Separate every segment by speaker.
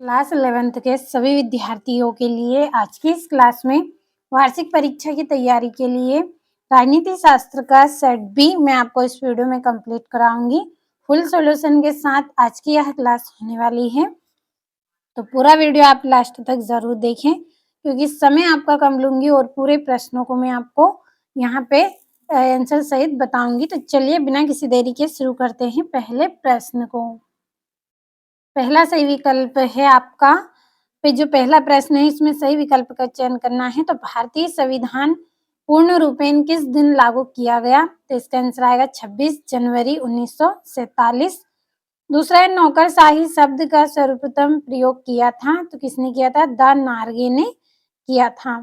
Speaker 1: Class 11th के सभी विद्यार्थियों के लिए आज की इस क्लास में वार्षिक परीक्षा की तैयारी के लिए राजनीति शास्त्र का सेट बी मैं आपको इस वीडियो में कंप्लीट कराऊंगी। फुल सॉल्यूशन के साथ आज की यह क्लास होने वाली है, तो पूरा वीडियो आप लास्ट तक जरूर देखें क्योंकि समय आपका कम लूंगी और पूरे प्रश्नों को मैं आपको यहाँ पे आंसर सहित बताऊंगी। तो चलिए बिना किसी देरी के शुरू करते हैं पहले प्रश्न को। पहला सही विकल्प है आपका पे जो पहला प्रश्न है इसमें सही विकल्प का चयन करना है। तो भारतीय संविधान पूर्ण रूपेण किस दिन लागू किया गया? तो इसका आंसर आएगा 26 जनवरी 1947। दूसरा है नौकरशाही शब्द का सर्वप्रथम प्रयोग किया था, तो किसने किया था? द नार्गे ने किया था।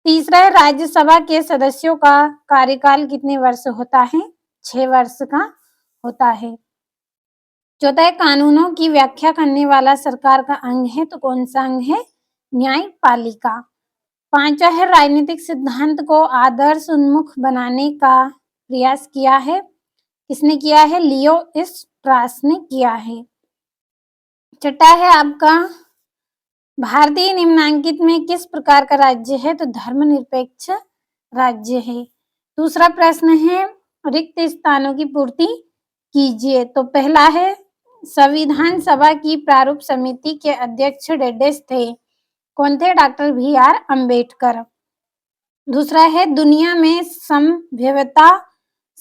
Speaker 1: तीसरा है राज्यसभा के सदस्यों का कार्यकाल कितने वर्ष होता है? 6 वर्ष का होता है। चौथा है कानूनों की व्याख्या करने वाला सरकार का अंग है, तो कौन सा अंग है? न्यायपालिका। पांचवा है राजनीतिक सिद्धांत को आदर्श उन्मुख बनाने का प्रयास किया है, किसने किया है? लियो स्ट्रास ने किया है। छठा है आपका भारतीय निम्नांकित में किस प्रकार का राज्य है? तो धर्मनिरपेक्ष राज्य है। दूसरा प्रश्न है रिक्त स्थानों की पूर्ति कीजिए। तो पहला है संविधान सभा की प्रारूप समिति के अध्यक्ष डेडेस थे, कौन थे? Doctor BR Ambedkar. दूसरा है दुनिया में समव्यवता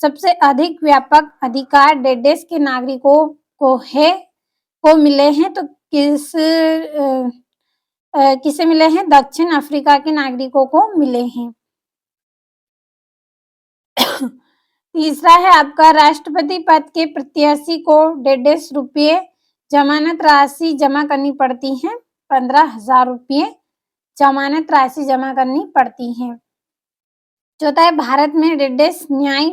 Speaker 1: सबसे अधिक व्यापक अधिकार डेडेस के नागरिकों को मिले हैं, तो किसे मिले हैं? दक्षिण अफ्रीका के नागरिकों को मिले हैं। तीसरा है आपका राष्ट्रपति पद के प्रत्याशी को 150 रुपये जमानत राशि जमा करनी पड़ती है, 15,000 रुपये जमानत राशि जमा करनी पड़ती है। चौथा है भारत में 150 न्याय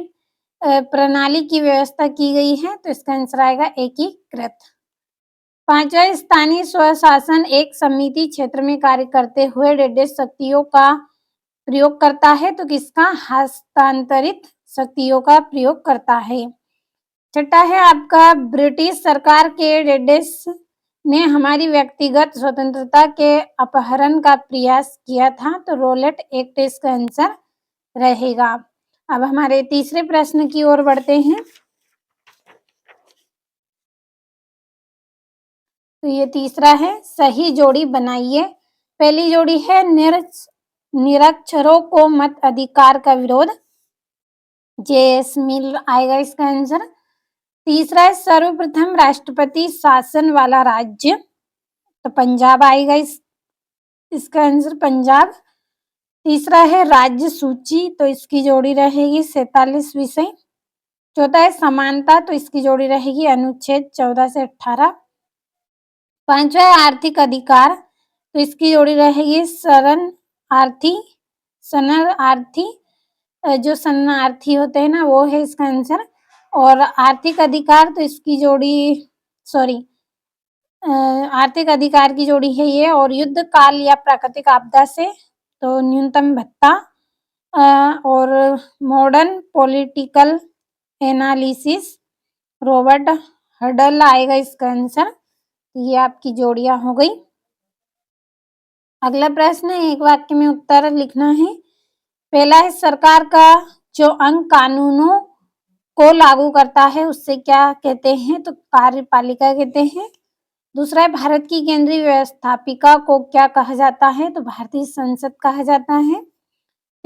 Speaker 1: प्रणाली की व्यवस्था की गई है, तो इसका आंसर आएगा एकीकृत। पांचवा स्थानीय स्वशासन एक समिति क्षेत्र में कार्य करते हुए 150 शक्तियों का प्रयोग करता है, तो किसका? हस्तांतरित शक्तियों का प्रयोग करता है। छठा है आपका ब्रिटिश सरकार के 150 ने हमारी व्यक्तिगत स्वतंत्रता के अपहरण का प्रयास किया था, तो रोलेट एक्ट इसका आंसर रहेगा। अब हमारे तीसरे प्रश्न की ओर बढ़ते हैं। तो ये तीसरा है सही जोड़ी बनाइए। पहली जोड़ी है निरक्षरों को मत अधिकार का विरोध, JS मिल आएगा इसका आंसर। तीसरा है सर्वप्रथम राष्ट्रपति शासन वाला राज्य, तो पंजाब आएगा इसका आंसर पंजाब। तीसरा है राज्य सूची, तो इसकी जोड़ी रहेगी 47 विषय। चौथा है समानता, तो इसकी जोड़ी रहेगी अनुच्छेद 14 से 18। पांचवा है आर्थिक अधिकार, तो इसकी जोड़ी रहेगी शरणार्थी। जो शरणार्थी होते हैं ना वो है इसका आंसर। और आर्थिक अधिकार, तो इसकी जोड़ी आर्थिक अधिकार की जोड़ी है ये। और युद्ध काल या प्राकृतिक आपदा से, तो न्यूनतम भत्ता। और modern political analysis, Robert Dahl आएगा इसका आंसर। ये आपकी जोड़ियां हो गई। अगला प्रश्न है एक वाक्य में उत्तर लिखना है। पहला है सरकार का जो अंग कानूनों को लागू करता है उससे क्या कहते हैं? तो कार्यपालिका कहते हैं। दूसरा है भारत की केंद्रीय व्यवस्थापिका को क्या कहा जाता है? तो भारतीय संसद कहा जाता है।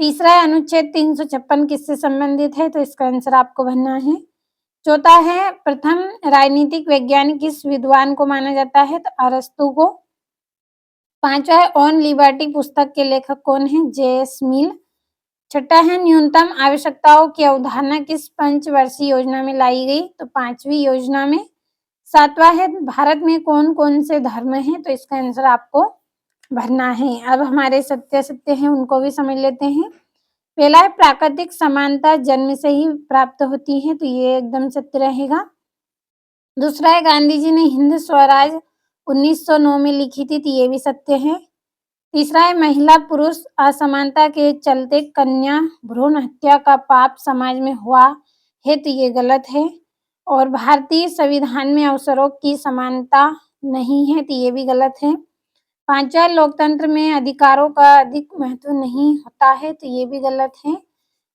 Speaker 1: तीसरा है अनुच्छेद 356 किससे संबंधित है? तो इसका आंसर आपको भरना है। चौथा है प्रथम राजनीतिक वैज्ञानिक किस विद्वान को माना जाता है? तो अरस्तु को। पांचवा है ऑन लिबर्टी पुस्तक के लेखक कौन है? JS मिल। छठा है न्यूनतम आवश्यकताओं की अवधारणा किस पंचवर्षीय योजना में लाई गई? तो 5वीं योजना में। सातवां है भारत में कौन कौन से धर्म हैं? तो इसका आंसर आपको भरना है। अब हमारे सत्य हैं उनको भी समझ लेते हैं। पहला है प्राकृतिक समानता जन्म से ही प्राप्त होती है, तो ये एकदम सत्य रहेगा। दूसरा है गांधी जी ने हिंद स्वराज 1909 में लिखी थी, तो ये भी सत्य है। तीसरा है महिला पुरुष असमानता के चलते कन्या भ्रूण हत्या का पाप समाज में हुआ है, तो ये गलत है। और भारतीय संविधान में अवसरों की समानता नहीं है, तो ये भी गलत है। 5वां, लोकतंत्र में अधिकारों का अधिक महत्व नहीं होता है, तो ये भी गलत है।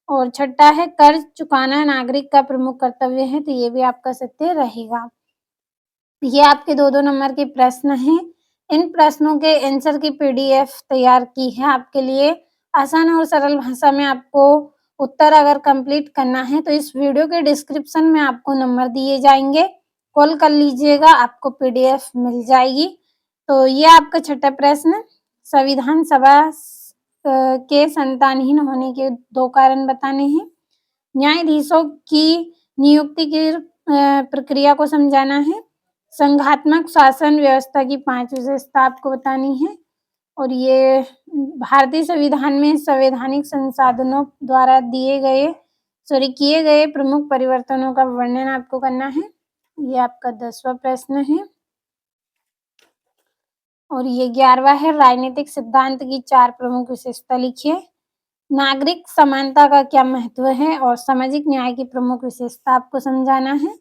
Speaker 1: और 6वां है, कर्ज चुकाना नागरिक का प्रमुख कर्तव्य है, तो ये भी आपका सत्य रहेगा। ये आपके 2-2 नंबर के प्रश्न हैं। इन प्रश्नों के आंसर की पीडीएफ तैयार की है आपके लिए। आसान और सरल भाषा में आपको उत्तर अगर कंप्लीट करना है तो इस वीडियो के डिस्क्रिप्शन में आपको नंबर दिए जाएंगे, कॉल कर लीजिएगा, आपको पीडीएफ मिल जाएगी। तो ये आपका 6ठा प्रश्न, संविधान सभा के संतानहीन होने के 2 कारण बताने हैं। न्यायाधीशों की नियुक्ति की प्रक्रिया को समझाना है। संघात्मक शासन व्यवस्था की 5 विशेषता आपको बतानी है। और ये भारतीय संविधान में संवैधानिक संसाधनों द्वारा किए गए प्रमुख परिवर्तनों का वर्णन आपको करना है। ये आपका 10वां प्रश्न है। और ये 11वां है, राजनीतिक सिद्धांत की 4 प्रमुख विशेषता लिखिए। नागरिक समानता का क्या महत्व है और सामाजिक न्याय की प्रमुख विशेषता आपको समझाना है।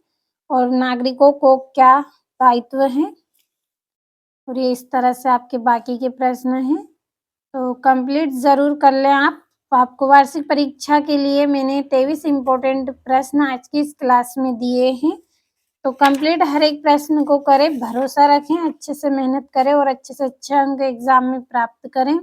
Speaker 1: और नागरिकों को क्या दायित्व है। और ये इस तरह से आपके बाकी के प्रश्न हैं, तो कंप्लीट ज़रूर कर लें आप। आपको वार्षिक परीक्षा के लिए मैंने 23 इम्पोर्टेंट प्रश्न आज की इस क्लास में दिए हैं, तो कंप्लीट हर एक प्रश्न को करें, भरोसा रखें, अच्छे से मेहनत करें और अच्छे से अच्छे अंक एग्जाम में प्राप्त करें।